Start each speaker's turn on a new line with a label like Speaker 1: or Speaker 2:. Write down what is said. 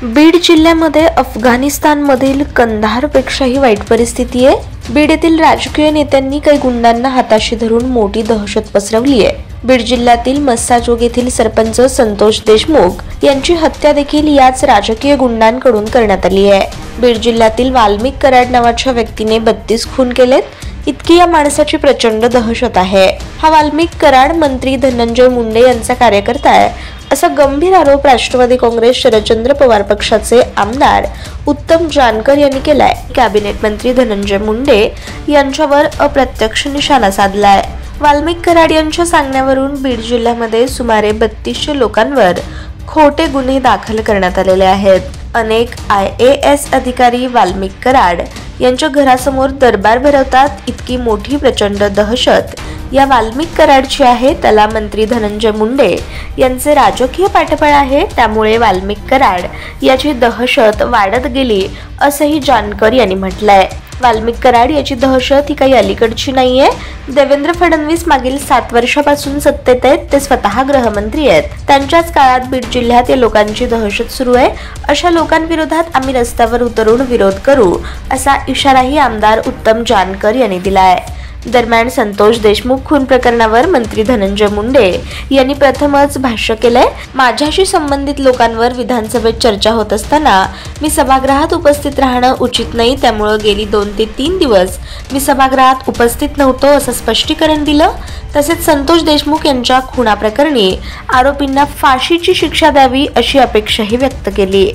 Speaker 1: बीड जिल्ह्यामध्ये अफगाणिस्तानमधील कंधारपेक्षाही वाईट परिस्थिती आहे। बीड येथील राजकीय नेत्यांनी काही गुंडांना हाताशी धरून मोठी दहशत पसरवली आहे। बीड जिल्ह्यातील मस्साजोग येथील सरपंच संतोष देशमुख यांची हत्या देखील याच राजकीय गुंडांकडून करण्यात आली आहे। बीड जिल्ह्यातील वाल्मिक कराड नावाच्या व्यक्तीने 32 खून केलेत। इतकी या माणसाची प्रचंड दहशत आहे। हा वाल्मिक कराड मंत्री धनंजय मुंडे यांचा कार्यकर्ता आहे, असा गंभीर आरोप राष्ट्रवादी काँग्रेस शरदचंद्र पवार पक्षाचे आमदार उत्तम जानकर यांनी केलाय। कॅबिनेट मंत्री धनंजय मुंडे यांच्यावर अप्रत्यक्ष निशाणा साधलाय। वाल्मिक कराड यांच्या सांगण्यावरून बीड जिल्ह्यामध्ये सुमारे 3200 लोकांवर खोटे गुन्हे दाखल करण्यात आलेले आहेत। अनेक IAS अधिकारी वाल्मिक कराड यांच्या घरासमोर दरबार भरवतात। इतकी मोठी प्रचंड दहशत या वाल्मिक कराडची आहे। त्याला मंत्री धनंजय मुंडे यांचे राजकीय पाठबळ आहे, त्यामुळे वाल्मिक कराड याची दहशत वाढत गेली असंही जानकर यांनी म्हटलंय। वाल्मिक कराड याची दहशत ही काही अलीकडची नाहीये। देवेंद्र फडणवीस मागील 7 वर्षापासून सत्तेत आहेत, ते स्वतः गृहमंत्री आहेत। त्यांच्याच काळात बीड जिल्ह्यात या लोकांची दहशत सुरू आहे। अशा लोकांविरोधात आम्ही रस्त्यावर उतरून विरोध करू, असा इशाराही आमदार उत्तम जानकर यांनी दिलाय। दरम्यान संतोष देशमुख खून प्रकरणावर मंत्री धनंजय मुंडे यांनी प्रथमच भाष्य केलंय। माझ्याशी संबंधित लोकांवर विधानसभेत चर्चा होत असताना मी सभागृहात उपस्थित राहणं उचित नाही, त्यामुळे गेली 2 ते 3 दिवस मी सभागृहात उपस्थित नव्हतो, असं स्पष्टीकरण दिलं। तसेच संतोष देशमुख यांच्या खुनाप्रकरणी आरोपींना फाशीची शिक्षा द्यावी अशी अपेक्षाही व्यक्त केली।